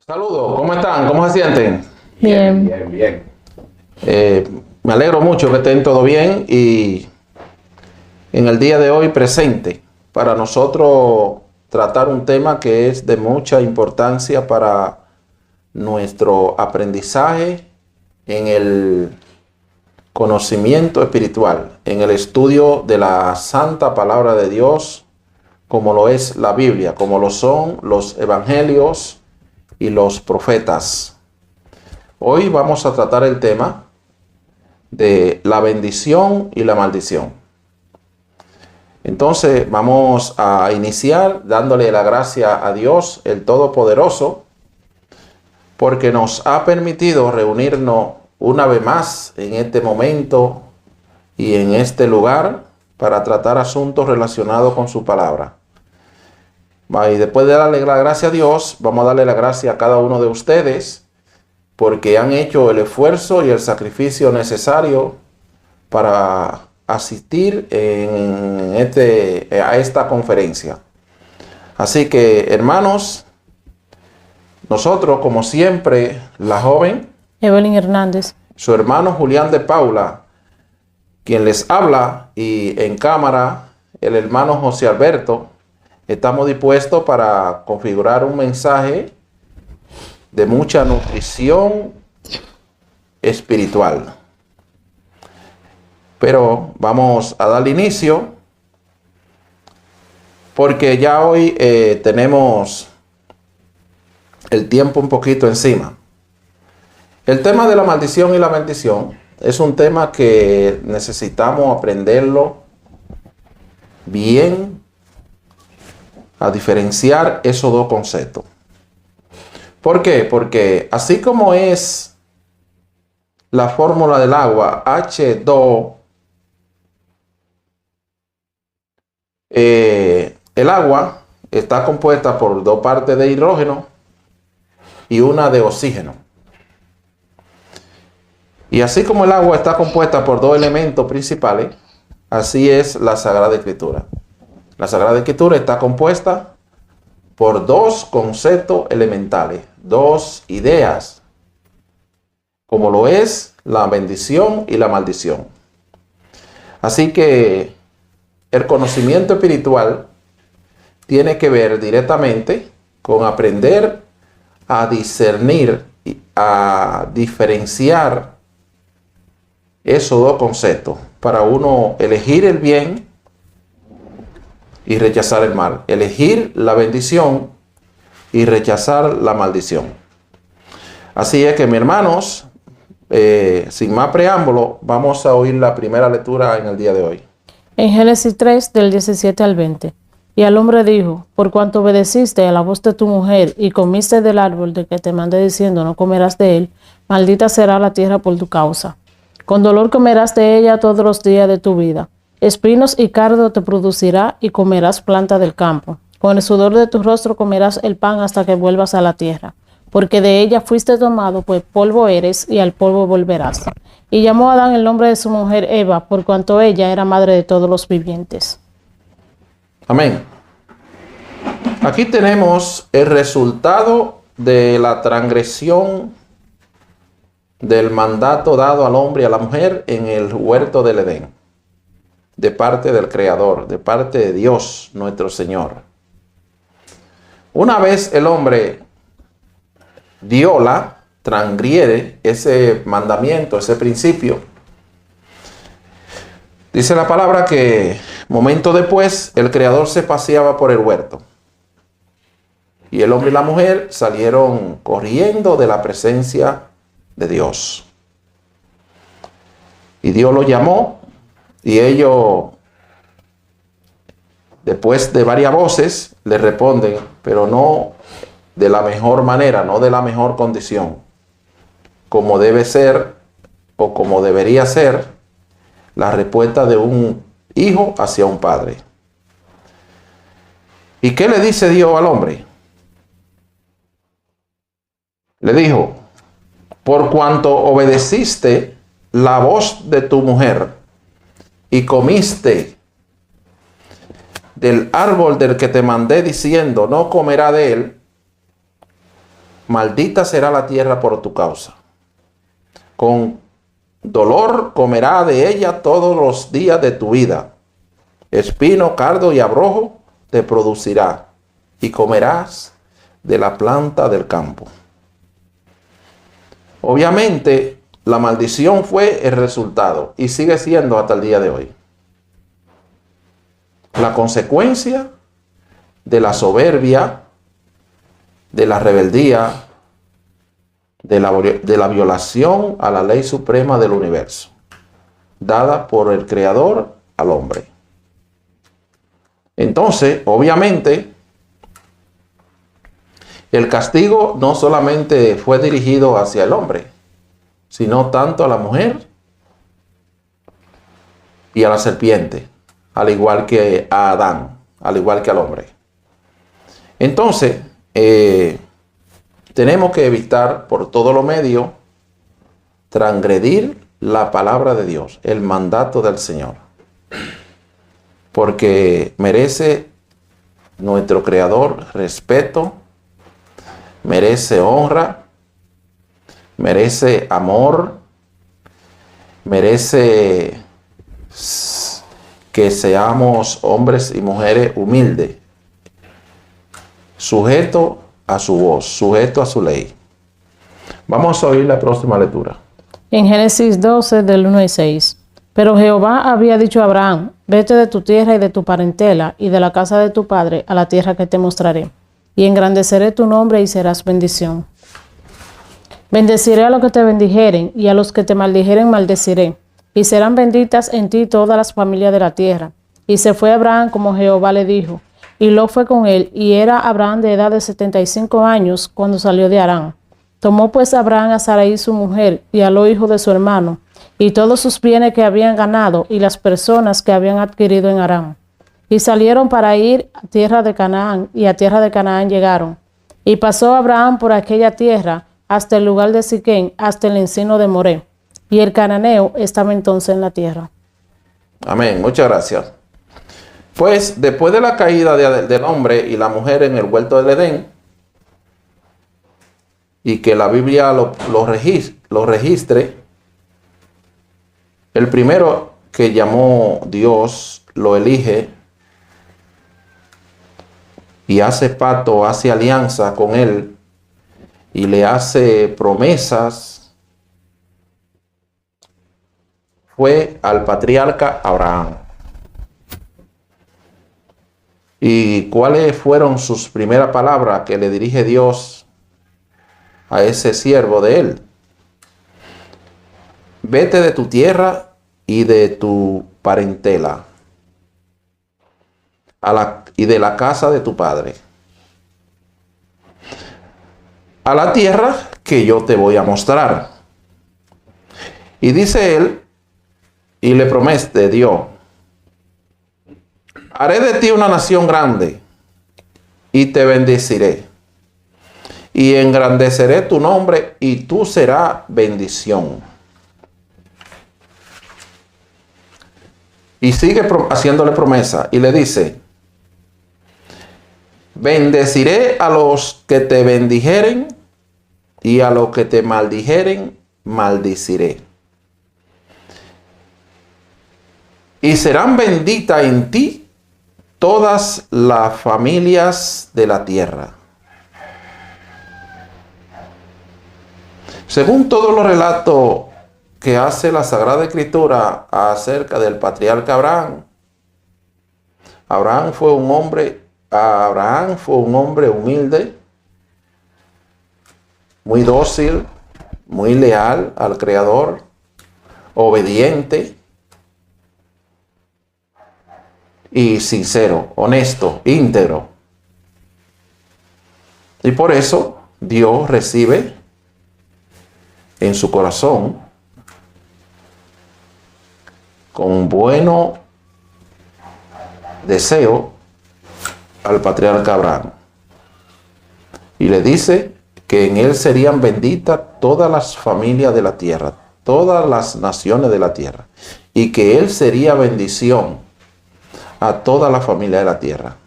Saludos, ¿cómo están? ¿Cómo se sienten? Bien. Me alegro mucho que estén todo bien y en el día de hoy presente para nosotros tratar un tema que es de mucha importancia para nuestro aprendizaje en el conocimiento espiritual, en el estudio de la santa palabra de Dios, como lo es la Biblia, como lo son los evangelios y los profetas. Hoy vamos a tratar el tema de la bendición y la maldición. Entonces vamos a iniciar dándole la gracia a Dios, el Todopoderoso, porque nos ha permitido reunirnos una vez más en este momento y en este lugar para tratar asuntos relacionados con su palabra. Y después de darle la gracia a Dios, vamos a darle la gracia a cada uno de ustedes porque han hecho el esfuerzo y el sacrificio necesario para asistir a esta conferencia. Así que, hermanos, nosotros, como siempre, la joven Evelyn Hernández, su hermano Julián de Paula, quien les habla, y en cámara el hermano José Alberto, estamos dispuestos para configurar un mensaje de mucha nutrición espiritual. Pero vamos a darle inicio porque ya hoy tenemos el tiempo un poquito encima. El tema de la maldición y la bendición es un tema que necesitamos aprenderlo bien, a diferenciar esos dos conceptos. ¿Por qué? Porque así como es la fórmula del agua H2, el agua está compuesta por dos partes de hidrógeno y una de oxígeno. Y así como el agua está compuesta por dos elementos principales, así es la Sagrada Escritura. La Sagrada Escritura está compuesta por dos conceptos elementales, dos ideas, como lo es la bendición y la maldición. Así que el conocimiento espiritual tiene que ver directamente con aprender a discernir, a diferenciar esos dos conceptos para uno elegir el bien y rechazar el mal, elegir la bendición y rechazar la maldición. Así es que, mis hermanos, sin más preámbulo, vamos a oír la primera lectura en el día de hoy. en Génesis 3, del 17 al 20. Y al hombre dijo: por cuanto obedeciste a la voz de tu mujer y comiste del árbol de que te mandé diciendo no comerás de él, maldita será la tierra por tu causa. Con dolor comerás de ella todos los días de tu vida. Espinos y cardo te producirá y comerás planta del campo. Con el sudor de tu rostro comerás el pan hasta que vuelvas a la tierra. Porque de ella fuiste tomado, pues polvo eres y al polvo volverás. Y llamó a Adán el nombre de su mujer Eva, por cuanto ella era madre de todos los vivientes. Amén. Aquí tenemos el resultado de la transgresión del mandato dado al hombre y a la mujer en el huerto del Edén, de parte del Creador, de parte de Dios nuestro Señor. Una vez el hombre viola, transgrede ese mandamiento, ese principio, dice la palabra que momento después el Creador se paseaba por el huerto y el hombre y la mujer salieron corriendo de la presencia de Dios. Y Dios los llamó y ellos, después de varias voces, le responden, pero no de la mejor manera, no de la mejor condición, como debe ser o como debería ser la respuesta de un hijo hacia un padre. ¿Y qué le dice Dios al hombre? Le dijo, por cuanto obedeciste la voz de tu mujer y comiste del árbol del que te mandé diciendo, no comerá de él, maldita será la tierra por tu causa. Con dolor comerá de ella todos los días de tu vida. Espino, cardo y abrojo te producirá, y comerás de la planta del campo. Obviamente, la maldición fue el resultado y sigue siendo hasta el día de hoy. La consecuencia de la soberbia, de la rebeldía, de la violación a la ley suprema del universo, dada por el Creador al hombre. Entonces, obviamente, el castigo no solamente fue dirigido hacia el hombre, sino tanto a la mujer y a la serpiente, al igual que a Adán, al igual que al hombre. Entonces, tenemos que evitar por todos los medios transgredir la palabra de Dios, el mandato del Señor, porque merece nuestro Creador respeto, merece honra, merece amor, merece que seamos hombres y mujeres humildes, sujetos a su voz, sujetos a su ley. Vamos a oír la próxima lectura. En Génesis 12, del 1 al 6. Pero Jehová había dicho a Abraham, vete de tu tierra y de tu parentela y de la casa de tu padre a la tierra que te mostraré, y engrandeceré tu nombre y serás bendición. Bendeciré a los que te bendijeren, y a los que te maldijeren maldeciré, y serán benditas en ti todas las familias de la tierra. Y se fue Abraham como Jehová le dijo, y Lot fue con él, y era Abraham de edad de 75 años cuando salió de Harán. Tomó pues Abraham a Sarai su mujer, y a Lot hijo de su hermano, y todos sus bienes que habían ganado, y las personas que habían adquirido en Harán. Y salieron para ir a tierra de Canaán, y a tierra de Canaán llegaron. Y pasó Abraham por aquella tierra, hasta el lugar de Siquén, hasta el encino de Moré. Y el cananeo estaba entonces en la tierra. Amén, muchas gracias. Pues después de la caída del hombre y la mujer en el huerto del Edén, y que la Biblia lo registre, el primero que llamó Dios lo elige y hace pacto, hace alianza con él y le hace promesas, fue al patriarca Abraham. ¿Y cuáles fueron sus primeras palabras que le dirige Dios a ese siervo de él? Vete de tu tierra y de tu parentela y de la casa de tu padre, a la tierra que yo te voy a mostrar. Y dice él, y le promete Dios, haré de ti una nación grande y te bendeciré y engrandeceré tu nombre y tú serás bendición. Y sigue haciéndole promesa y le dice, bendeciré a los que te bendijeren y a los que te maldijeren maldiciré. Y serán benditas en ti todas las familias de la tierra. Según todos los relatos que hace la Sagrada Escritura acerca del patriarca Abraham, Abraham fue un hombre humilde, muy dócil, muy leal al Creador, obediente y sincero, honesto, íntegro. Y por eso Dios recibe en su corazón con bueno deseo al patriarca Abraham. Y le dice que en él serían benditas todas las familias de la tierra, todas las naciones de la tierra, y que él sería bendición a toda la familia de la tierra,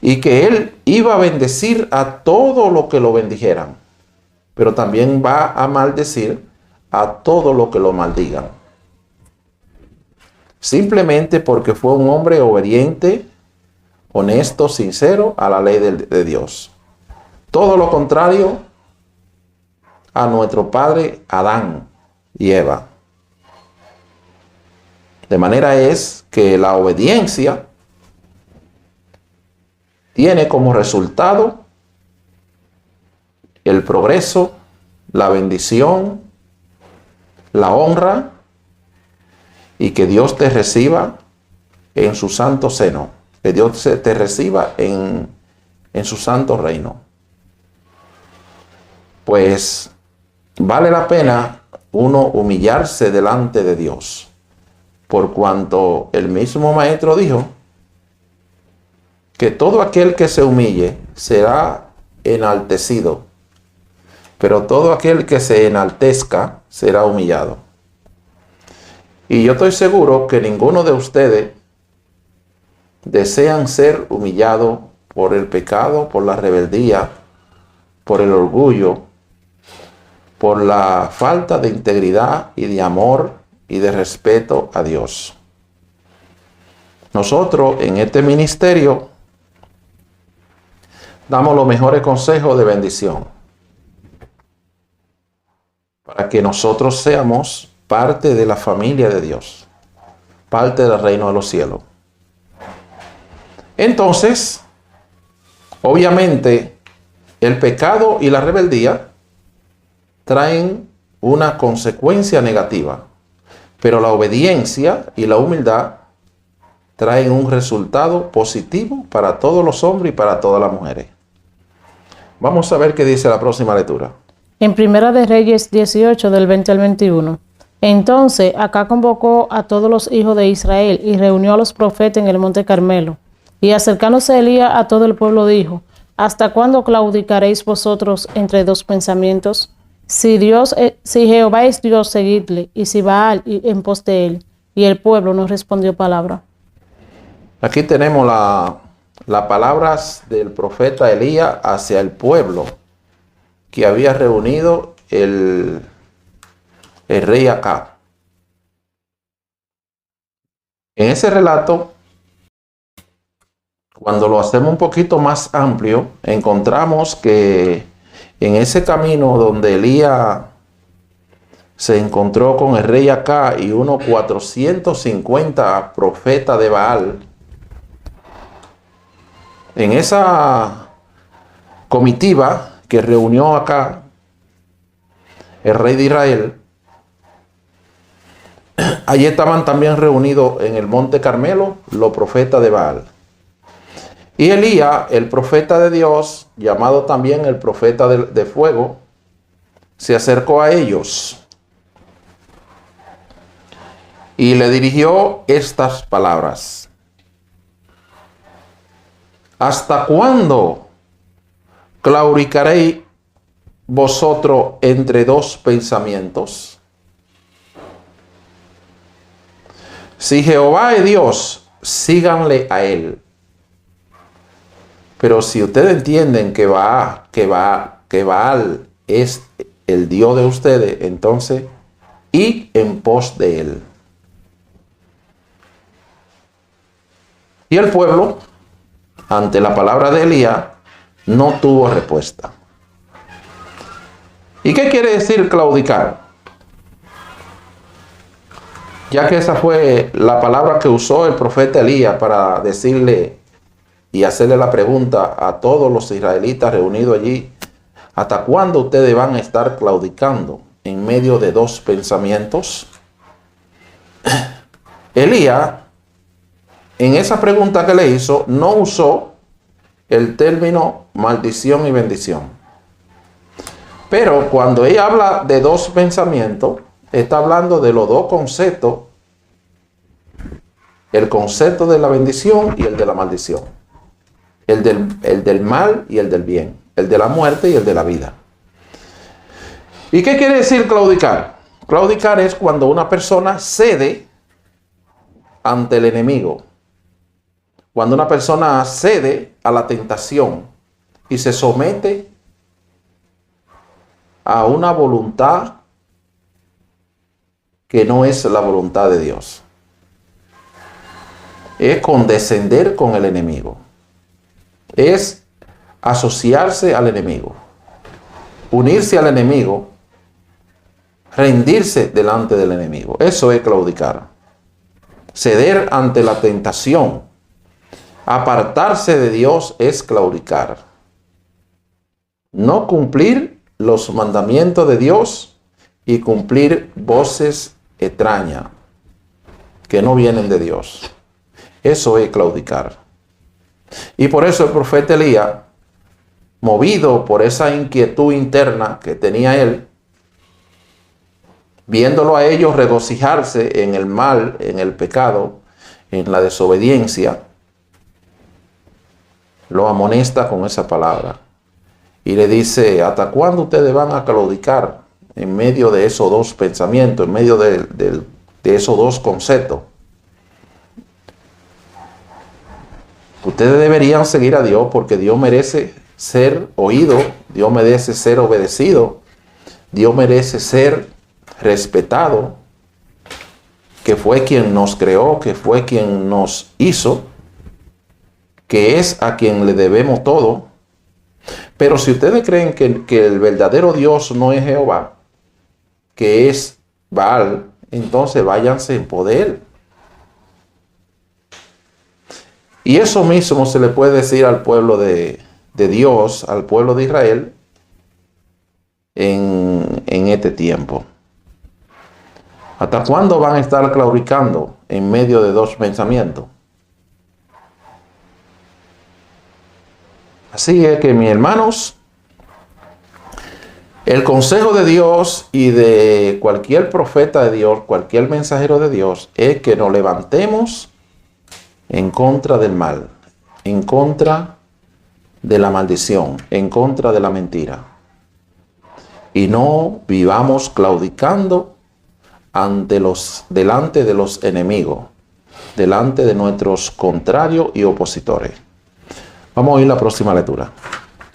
y que él iba a bendecir a todo lo que lo bendijeran, pero también va a maldecir a todo lo que lo maldigan, simplemente porque fue un hombre obediente, honesto, sincero a la ley de Dios. Todo lo contrario a nuestro padre Adán y Eva. De manera es que la obediencia tiene como resultado el progreso, la bendición, la honra, y que Dios te reciba en su santo seno, que Dios te reciba en su santo reino. Pues vale la pena uno humillarse delante de Dios, por cuanto el mismo Maestro dijo que todo aquel que se humille será enaltecido, pero todo aquel que se enaltezca será humillado. Y yo estoy seguro que ninguno de ustedes desean ser humillados por el pecado, por la rebeldía, por el orgullo, por la falta de integridad y de amor y de respeto a Dios. Nosotros en este ministerio damos los mejores consejos de bendición para que nosotros seamos parte de la familia de Dios, parte del reino de los cielos. Entonces, obviamente, el pecado y la rebeldía traen una consecuencia negativa, pero la obediencia y la humildad traen un resultado positivo para todos los hombres y para todas las mujeres. Vamos a ver qué dice la próxima lectura. En Primera de Reyes 18, del 20 al 21. Entonces Acab convocó a todos los hijos de Israel y reunió a los profetas en el monte Carmelo. Y acercándose Elías a todo el pueblo dijo: ¿Hasta cuándo claudicaréis vosotros entre dos pensamientos? Si Jehová es Dios, seguidle, y si Baal, en pos de él. Y el pueblo no respondió palabra. Aquí tenemos las palabras del profeta Elías hacia el pueblo que había reunido el rey Acab. En ese relato, cuando lo hacemos un poquito más amplio, encontramos que en ese camino donde Elías se encontró con el rey Acab y unos 450 profetas de Baal, en esa comitiva que reunió acá el rey de Israel, allí estaban también reunidos en el monte Carmelo los profetas de Baal. Y Elías, el profeta de Dios, llamado también el profeta de fuego, se acercó a ellos y le dirigió estas palabras: ¿hasta cuándo claudicaréis vosotros entre dos pensamientos? Si Jehová es Dios, síganle a él. Pero si ustedes entienden que Baal es el Dios de ustedes, entonces id en pos de él. Y el pueblo, ante la palabra de Elías, no tuvo respuesta. ¿Y qué quiere decir claudicar? Ya que esa fue la palabra que usó el profeta Elías para decirle y hacerle la pregunta a todos los israelitas reunidos allí: ¿hasta cuándo ustedes van a estar claudicando en medio de dos pensamientos? Elías, en esa pregunta que le hizo, no usó el término maldición y bendición. Pero cuando ella habla de dos pensamientos, está hablando de los dos conceptos: el concepto de la bendición y el de la maldición, el del mal y el del bien. el de la muerte y el de la vida. ¿Y qué quiere decir claudicar? Claudicar es cuando una persona cede ante el enemigo. Cuando una persona cede a la tentación y se somete a una voluntad que no es la voluntad de Dios. Es condescender con el enemigo. Es asociarse al enemigo. Unirse al enemigo. Rendirse delante del enemigo. Eso es claudicar. Ceder ante la tentación. Apartarse de Dios es claudicar. No cumplir los mandamientos de Dios y cumplir voces extrañas que no vienen de Dios. Eso es claudicar. Y por eso el profeta Elías, movido por esa inquietud interna que tenía él, viéndolo a ellos regocijarse en el mal, en el pecado, en la desobediencia, lo amonesta con esa palabra. Y le dice, ¿hasta cuándo ustedes van a claudicar en medio de esos dos pensamientos, en medio de esos dos conceptos? Ustedes deberían seguir a Dios porque Dios merece ser oído, Dios merece ser obedecido, Dios merece ser respetado, que fue quien nos creó, que fue quien nos hizo, que es a quien le debemos todo. Pero si ustedes creen que el verdadero Dios no es Jehová, que es Baal, entonces váyanse en poder. Y eso mismo se le puede decir al pueblo de Dios, al pueblo de Israel, en este tiempo. ¿Hasta cuándo van a estar claudicando en medio de dos pensamientos? Así es que, mis hermanos, el consejo de Dios y de cualquier profeta de Dios, cualquier mensajero de Dios, es que nos levantemos en contra del mal, en contra de la maldición, en contra de la mentira. Y no vivamos claudicando delante de los enemigos, delante de nuestros contrarios y opositores. Vamos a oír la próxima lectura.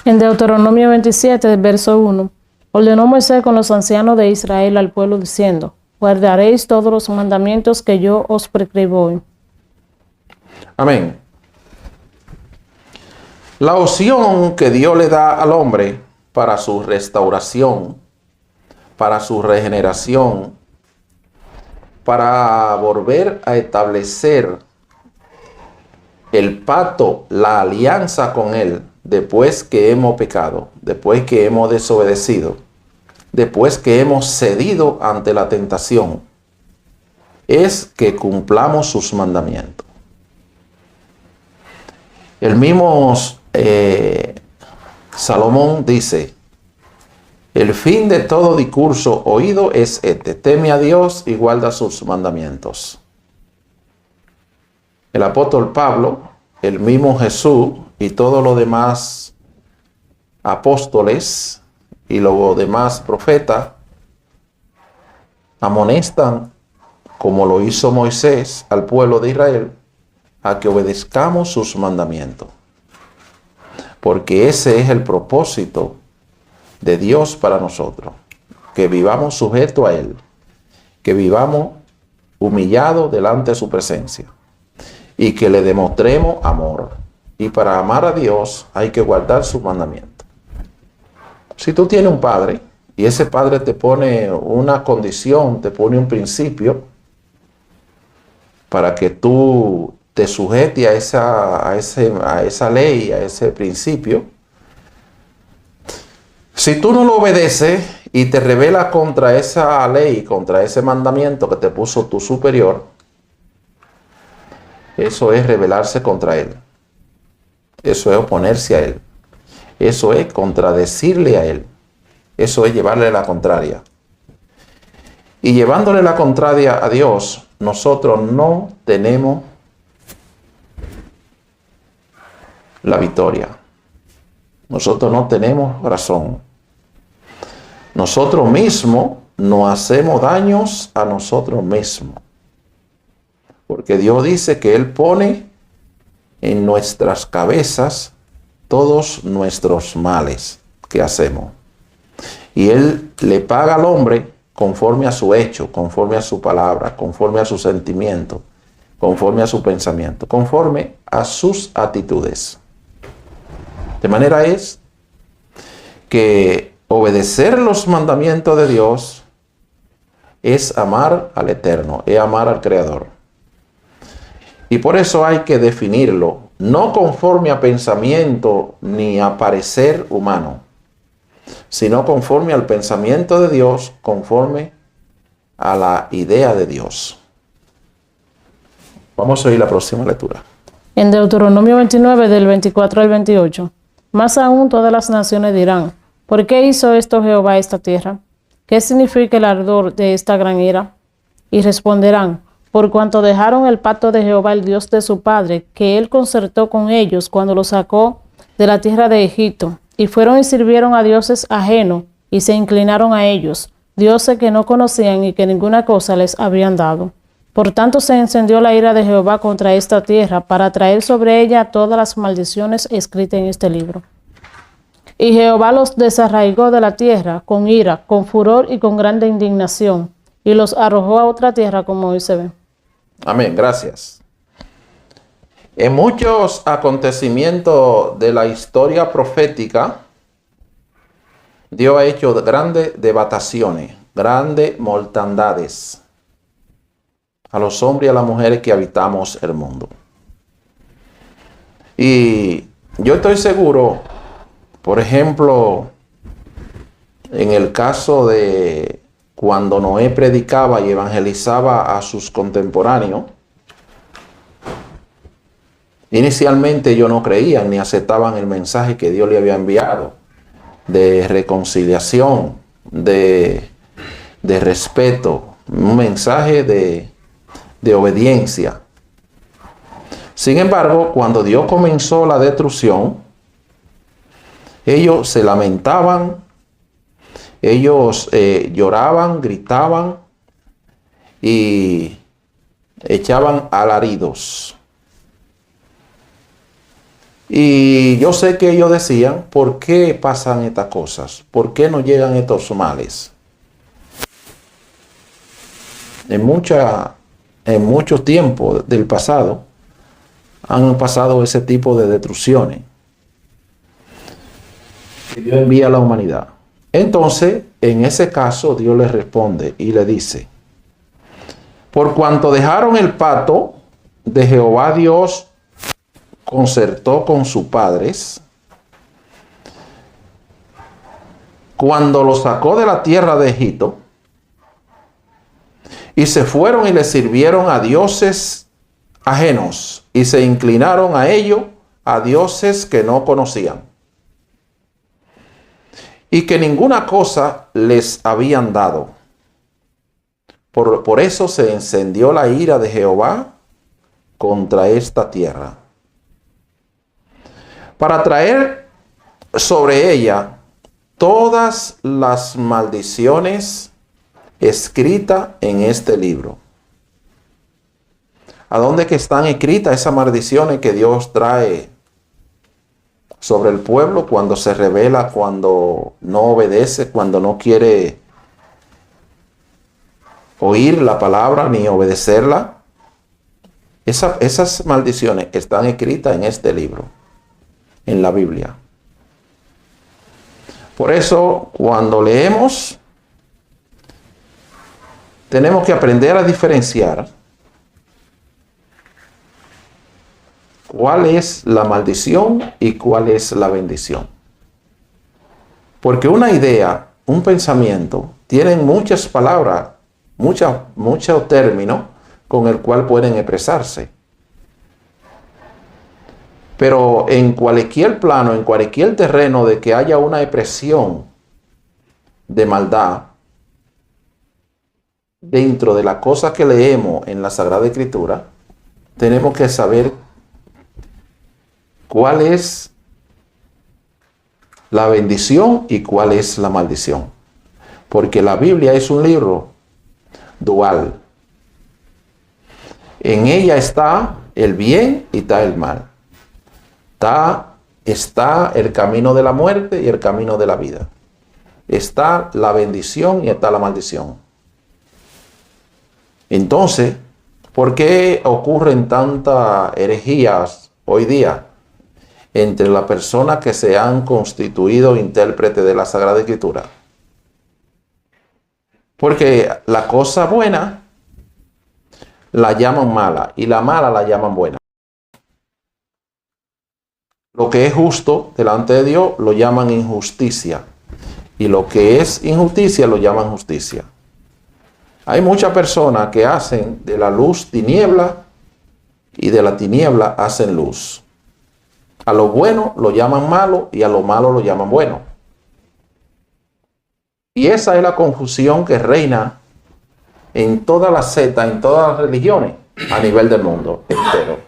En Deuteronomio 27, verso 1, ordenó Moisés con los ancianos de Israel al pueblo diciendo, guardaréis todos los mandamientos que yo os prescribo hoy. Amén. La opción que Dios le da al hombre para su restauración, para su regeneración, para volver a establecer el pacto, la alianza con Él, después que hemos pecado, después que hemos desobedecido, después que hemos cedido ante la tentación, es que cumplamos sus mandamientos. El mismo Salomón dice, el fin de todo discurso oído es este, teme a Dios y guarda sus mandamientos. El apóstol Pablo, el mismo Jesús y todos los demás apóstoles y los demás profetas amonestan, como lo hizo Moisés al pueblo de Israel, a que obedezcamos sus mandamientos. Porque ese es el propósito de Dios para nosotros. Que vivamos sujetos a Él. Que vivamos humillados delante de su presencia. Y que le demostremos amor. Y para amar a Dios hay que guardar sus mandamientos. Si tú tienes un padre y ese padre te pone una condición, te pone un principio para que tú te sujetes a esa ley, a ese principio, si tú no lo obedeces y te rebelas contra esa ley, contra ese mandamiento que te puso tu superior, eso es rebelarse contra él. Eso es oponerse a él. Eso es contradecirle a él. Eso es llevarle la contraria. Y llevándole la contraria a Dios, nosotros no tenemos la victoria. Nosotros no tenemos razón. Nosotros mismos nos hacemos daños a nosotros mismos. Porque Dios dice que Él pone en nuestras cabezas todos nuestros males que hacemos. Y Él le paga al hombre conforme a su hecho, conforme a su palabra, conforme a su sentimiento, conforme a su pensamiento, conforme a sus actitudes. De manera es que obedecer los mandamientos de Dios es amar al Eterno, es amar al Creador. Y por eso hay que definirlo, no conforme a pensamiento ni a parecer humano, sino conforme al pensamiento de Dios, conforme a la idea de Dios. Vamos a oír la próxima lectura. En Deuteronomio 29, del 24 al 28. Más aún todas las naciones dirán, ¿por qué hizo esto Jehová esta tierra? ¿Qué significa el ardor de esta gran ira? Y responderán, por cuanto dejaron el pacto de Jehová, el Dios de su padre, que él concertó con ellos cuando los sacó de la tierra de Egipto, y fueron y sirvieron a dioses ajenos, y se inclinaron a ellos, dioses que no conocían y que ninguna cosa les habían dado. Por tanto se encendió la ira de Jehová contra esta tierra, para traer sobre ella todas las maldiciones escritas en este libro. Y Jehová los desarraigó de la tierra con ira, con furor y con grande indignación, y los arrojó a otra tierra, como hoy se ve. Amén, gracias. En muchos acontecimientos de la historia profética, Dios ha hecho grandes devastaciones, grandes mortandades a los hombres y a las mujeres que habitamos el mundo. Y yo estoy seguro, por ejemplo, en el caso de cuando Noé predicaba y evangelizaba a sus contemporáneos, inicialmente ellos no creían ni aceptaban el mensaje que Dios le había enviado de reconciliación, de respeto, un mensaje de obediencia. Sin embargo, cuando Dios comenzó la destrucción, ellos se lamentaban, ellos lloraban, gritaban y echaban alaridos. Y yo sé que ellos decían, ¿por qué pasan estas cosas? ¿Por qué nos llegan estos males? En muchos tiempos del pasado han pasado ese tipo de destrucciones que Dios envía a la humanidad. Entonces, en ese caso, Dios les responde y le dice, por cuanto dejaron el pacto de Jehová Dios concertó con sus padres, cuando los sacó de la tierra de Egipto, y se fueron y le sirvieron a dioses ajenos, y se inclinaron a ellos, a dioses que no conocían, y que ninguna cosa les habían dado. Por eso se encendió la ira de Jehová contra esta tierra, para traer sobre ella todas las maldiciones escritas en este libro. ¿A dónde que están escritas esas maldiciones que Dios trae sobre el pueblo cuando se rebela, cuando no obedece, cuando no quiere oír la palabra ni obedecerla? Esas maldiciones están escritas en este libro, en la Biblia. Por eso, cuando leemos, tenemos que aprender a diferenciar cuál es la maldición y cuál es la bendición. Porque una idea, un pensamiento, tienen muchas palabras, muchos términos con el cual pueden expresarse. Pero en cualquier plano, en cualquier terreno de que haya una expresión de maldad, dentro de las cosas que leemos en la Sagrada Escritura, tenemos que saber cuál es la bendición y cuál es la maldición. Porque la Biblia es un libro dual. En ella está el bien y está el mal. Está el camino de la muerte y el camino de la vida. Está la bendición y está la maldición. Entonces, ¿por qué ocurren tantas herejías hoy día entre las personas que se han constituido intérpretes de la Sagrada Escritura? Porque la cosa buena la llaman mala y la mala la llaman buena. Lo que es justo delante de Dios lo llaman injusticia y lo que es injusticia lo llaman justicia. Hay muchas personas que hacen de la luz tiniebla y de la tiniebla hacen luz. A lo bueno lo llaman malo y a lo malo lo llaman bueno. Y esa es la confusión que reina en todas las sectas, en todas las religiones a nivel del mundo entero.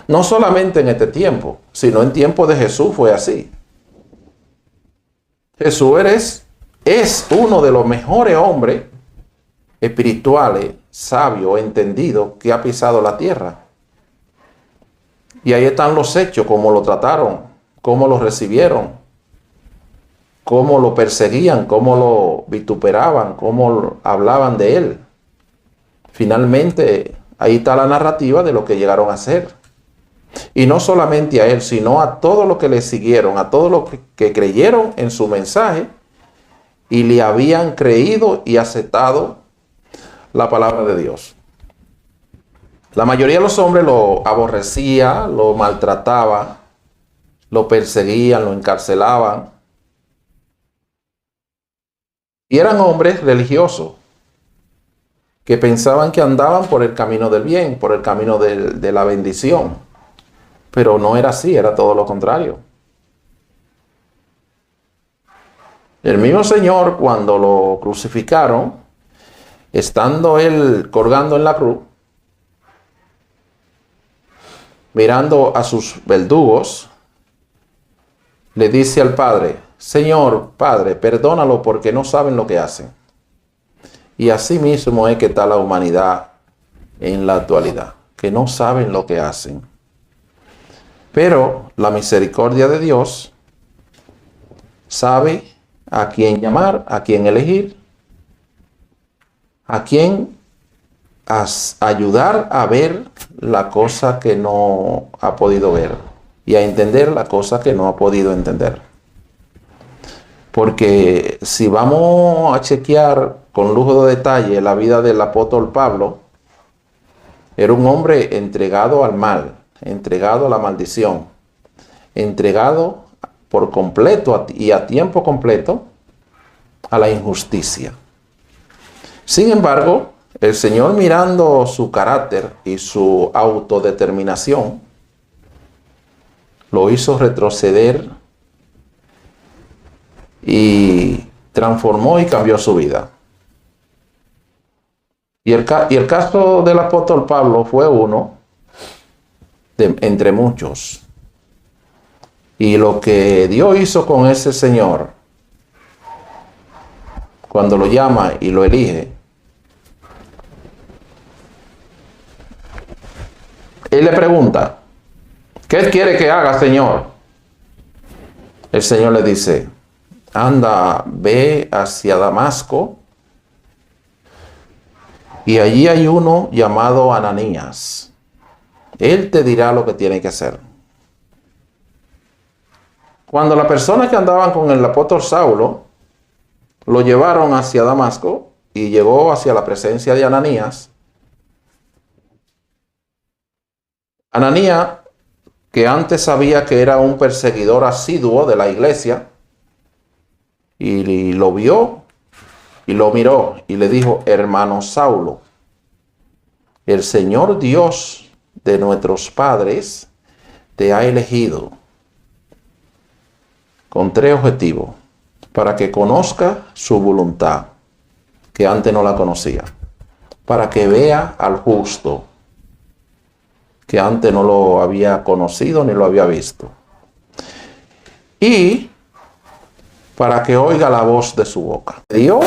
No solamente en este tiempo, sino en tiempo de Jesús fue así. Jesús es uno de los mejores hombres espirituales, sabios, entendidos que ha pisado la tierra. Y ahí están los hechos, cómo lo trataron, cómo lo recibieron, cómo lo perseguían, cómo lo vituperaban, cómo hablaban de él. Finalmente, ahí está la narrativa de lo que llegaron a hacer. Y no solamente a él, sino a todos los que le siguieron, a todos los que creyeron en su mensaje y le habían creído y aceptado la palabra de Dios. La mayoría de los hombres lo aborrecía, lo maltrataba, lo perseguían, lo encarcelaban. Y eran hombres religiosos que pensaban que andaban por el camino del bien, por el camino de la bendición. Pero no era así, era todo lo contrario. El mismo Señor, cuando lo crucificaron, estando él colgando en la cruz, mirando a sus verdugos, le dice al Padre: Señor, Padre, perdónalo porque no saben lo que hacen. Y así mismo es que está la humanidad en la actualidad, que no saben lo que hacen. Pero la misericordia de Dios sabe a quién llamar, a quién elegir, a quién ayudar a ver la cosa que no ha podido ver y a entender la cosa que no ha podido entender. Porque si vamos a chequear con lujo de detalle la vida del apóstol Pablo, era un hombre entregado al mal, entregado a la maldición, entregado por completo y a tiempo completo a la injusticia. Sin embargo, el Señor, mirando su carácter y su autodeterminación, lo hizo retroceder y transformó y cambió su vida. Y el caso del apóstol Pablo fue uno entre muchos. Y lo que Dios hizo con ese señor, cuando lo llama y lo elige, él le pregunta: ¿qué quiere que haga, Señor? El Señor le dice: anda, ve hacia Damasco, y allí hay uno llamado Ananías. Él te dirá lo que tiene que hacer. Cuando las personas que andaban con el apóstol Saulo lo llevaron hacia Damasco y llegó hacia la presencia de Ananías, Ananías, que antes sabía que era un perseguidor asiduo de la iglesia, y lo vio y lo miró y le dijo: hermano Saulo, el Señor Dios de nuestros padres te ha elegido con 3 objetivos: para que conozca su voluntad, que antes no la conocía; para que vea al justo, que antes no lo había conocido ni lo había visto; y para que oiga la voz de su boca. Dio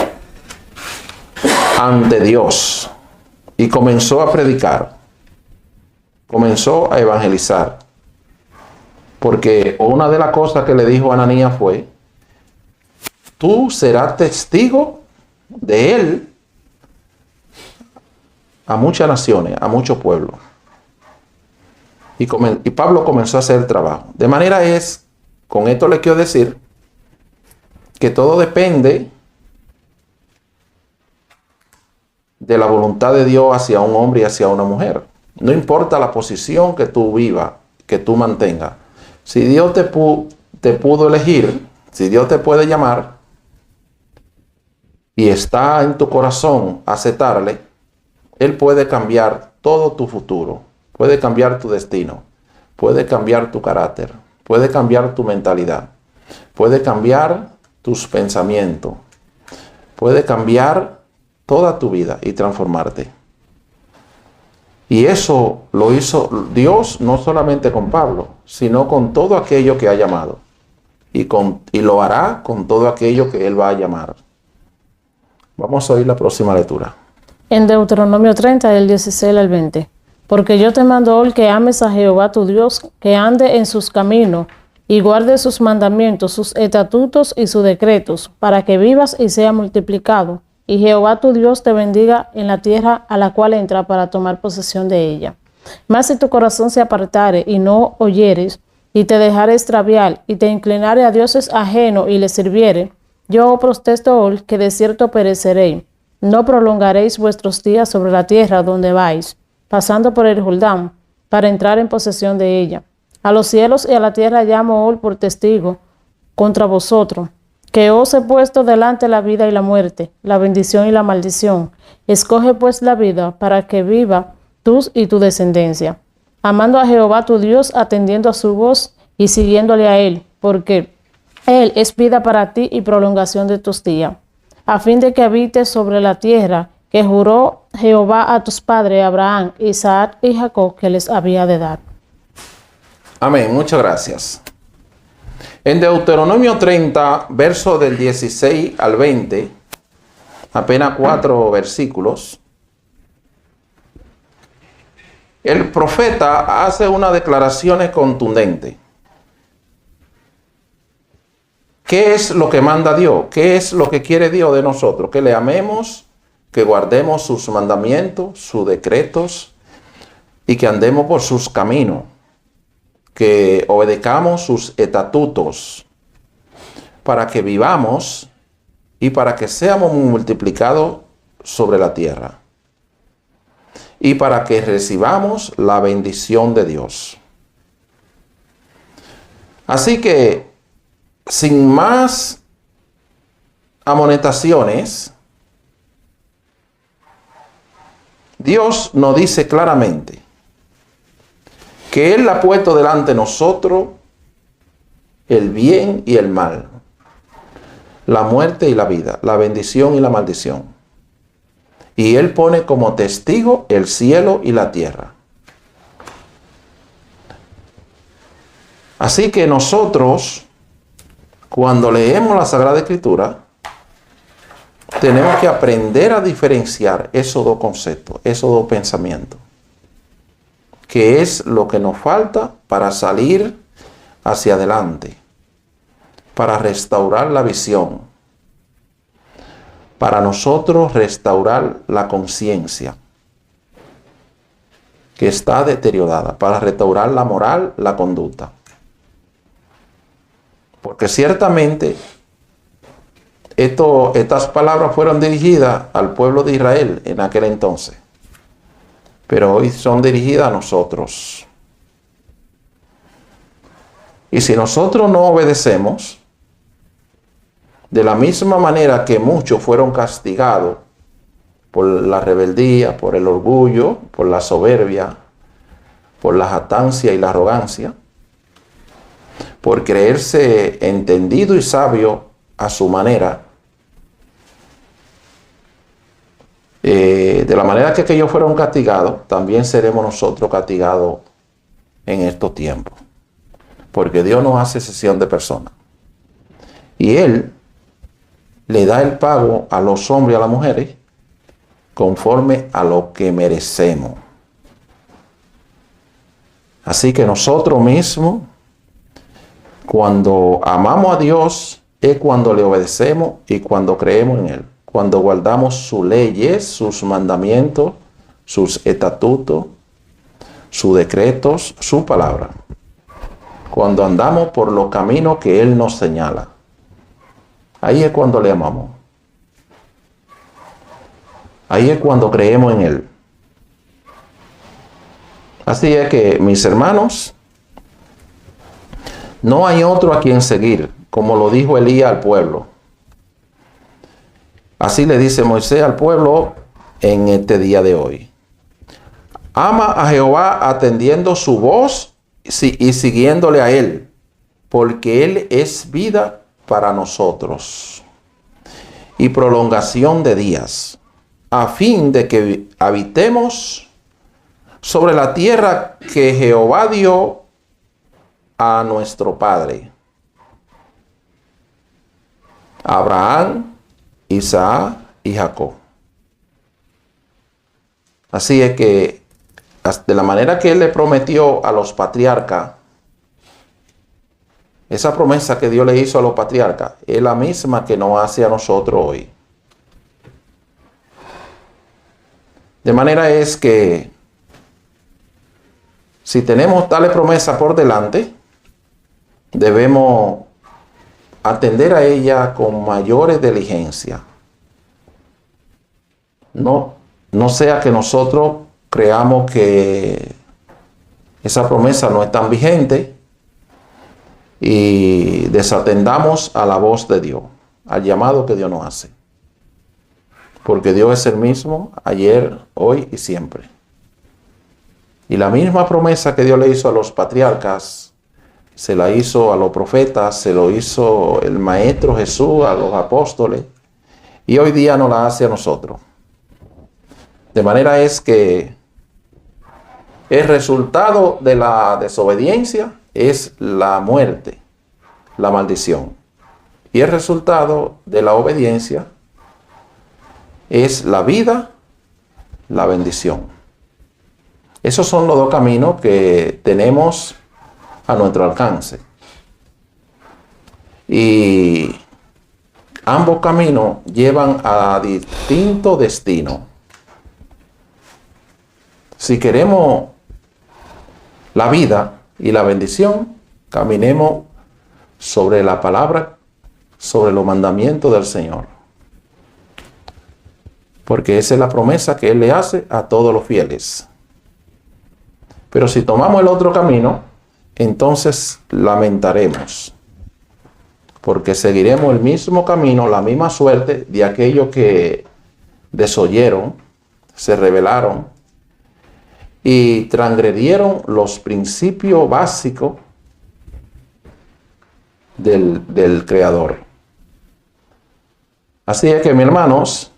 ante Dios y comenzó a predicar, comenzó a evangelizar, porque una de las cosas que le dijo a Ananías fue: tú serás testigo de él a muchas naciones, a muchos pueblos. Y Pablo comenzó a hacer el trabajo. De manera es, con esto le quiero decir, que todo depende de la voluntad de Dios hacia un hombre y hacia una mujer. No importa la posición que tú vivas, que tú mantengas. Si Dios te pudo elegir, si Dios te puede llamar y está en tu corazón aceptarle, Él puede cambiar todo tu futuro, puede cambiar tu destino, puede cambiar tu carácter, puede cambiar tu mentalidad, puede cambiar tus pensamientos, puede cambiar toda tu vida y transformarte. Y eso lo hizo Dios no solamente con Pablo, sino con todo aquello que ha llamado. Y lo hará con todo aquello que Él va a llamar. Vamos a oír la próxima lectura. En Deuteronomio 30, del 16 al 20. Porque yo te mando hoy que ames a Jehová tu Dios, que ande en sus caminos, y guarde sus mandamientos, sus estatutos y sus decretos, para que vivas y sea multiplicado. Y Jehová tu Dios te bendiga en la tierra a la cual entra para tomar posesión de ella. Mas si tu corazón se apartare y no oyeres, y te dejare extraviar, y te inclinare a dioses ajenos y les sirviere, yo protesto hoy que de cierto pereceréis. No prolongaréis vuestros días sobre la tierra donde vais, pasando por el Jordán, para entrar en posesión de ella. A los cielos y a la tierra llamo hoy por testigo contra vosotros, que os he puesto delante la vida y la muerte, la bendición y la maldición. Escoge pues la vida para que viva tú y tu descendencia, amando a Jehová tu Dios, atendiendo a su voz y siguiéndole a Él, porque Él es vida para ti y prolongación de tus días, a fin de que habites sobre la tierra que juró Jehová a tus padres Abraham, Isaac y Jacob, que les había de dar. Amén, muchas gracias. En Deuteronomio 30, verso del 16 al 20, apenas 4 versículos, el profeta hace unas declaraciones contundentes. ¿Qué es lo que manda Dios? ¿Qué es lo que quiere Dios de nosotros? Que le amemos, que guardemos sus mandamientos, sus decretos y que andemos por sus caminos, que obedezcamos sus estatutos para que vivamos y para que seamos multiplicados sobre la tierra y para que recibamos la bendición de Dios. Así que, sin más amonestaciones, Dios nos dice claramente que Él ha puesto delante de nosotros el bien y el mal, la muerte y la vida, la bendición y la maldición. Y Él pone como testigo el cielo y la tierra. Así que nosotros, cuando leemos la Sagrada Escritura, tenemos que aprender a diferenciar esos dos conceptos, esos dos pensamientos, que es lo que nos falta para salir hacia adelante, para restaurar la visión, para nosotros restaurar la conciencia que está deteriorada, para restaurar la moral, la conducta. Porque ciertamente estas palabras fueron dirigidas al pueblo de Israel en aquel entonces, pero hoy son dirigidas a nosotros. Y si nosotros no obedecemos, de la misma manera que muchos fueron castigados por la rebeldía, por el orgullo, por la soberbia, por la jactancia y la arrogancia, por creerse entendido y sabio a su manera, de la manera que aquellos fueron castigados, también seremos nosotros castigados en estos tiempos, porque Dios no hace excepción de personas. Y Él le da el pago a los hombres y a las mujeres conforme a lo que merecemos. Así que nosotros mismos, cuando amamos a Dios, es cuando le obedecemos y cuando creemos en Él. Cuando guardamos sus leyes, sus mandamientos, sus estatutos, sus decretos, su palabra. Cuando andamos por los caminos que Él nos señala. Ahí es cuando le amamos. Ahí es cuando creemos en Él. Así es que, mis hermanos, no hay otro a quien seguir, como lo dijo Elías al pueblo. Así le dice Moisés al pueblo en este día de hoy. Ama a Jehová atendiendo su voz y siguiéndole a Él, porque Él es vida para nosotros y prolongación de días, a fin de que habitemos sobre la tierra que Jehová dio a nuestro Padre, Abraham, Isaac y Jacob. Así es que, de la manera que Él le prometió a los patriarcas, esa promesa que Dios le hizo a los patriarcas es la misma que nos hace a nosotros hoy. De manera es que, si tenemos tales promesas por delante, debemos atender a ella con mayores diligencia. No sea que nosotros creamos que esa promesa no es tan vigente y desatendamos a la voz de Dios, al llamado que Dios nos hace. Porque Dios es el mismo ayer, hoy y siempre. Y la misma promesa que Dios le hizo a los patriarcas, se la hizo a los profetas, se lo hizo el Maestro Jesús a los apóstoles, y hoy día nos la hace a nosotros. De manera es que el resultado de la desobediencia es la muerte, la maldición. Y el resultado de la obediencia es la vida, la bendición. Esos son los dos caminos que tenemos a nuestro alcance. Y ambos caminos llevan a distintos destinos. Si queremos la vida y la bendición, caminemos sobre la palabra, sobre los mandamientos del Señor. Porque esa es la promesa que Él le hace a todos los fieles. Pero si tomamos el otro camino, entonces lamentaremos. Porque seguiremos el mismo camino, la misma suerte de aquellos que desoyeron, se rebelaron y transgredieron los principios básicos del Creador. Así es que, mis hermanos,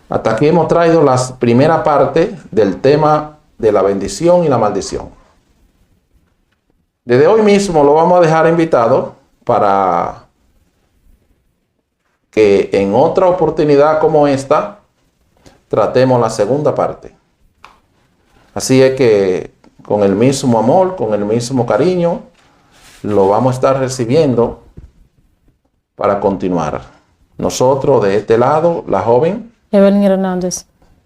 hasta aquí hemos traído la primera parte del tema de la bendición y la maldición. Desde hoy mismo lo vamos a dejar invitado para que en otra oportunidad como esta tratemos la segunda parte. Así es que con el mismo amor, con el mismo cariño, lo vamos a estar recibiendo para continuar. Nosotros de este lado, la joven Evelyn Hernández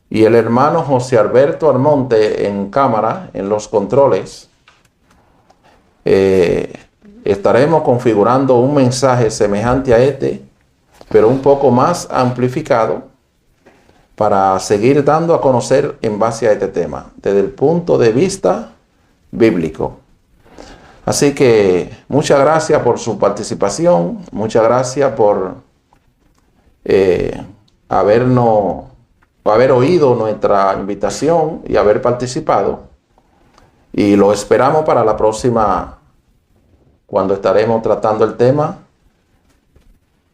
y el hermano José Alberto Almonte en cámara, en los controles, estaremos configurando un mensaje semejante a este, pero un poco más amplificado, para seguir dando a conocer en base a este tema, desde el punto de vista bíblico. Así que muchas gracias por su participación, muchas gracias por haber oído nuestra invitación y haber participado. Y lo esperamos para la próxima, cuando estaremos tratando el tema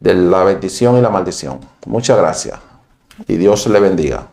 de la bendición y la maldición. Muchas gracias y Dios le bendiga.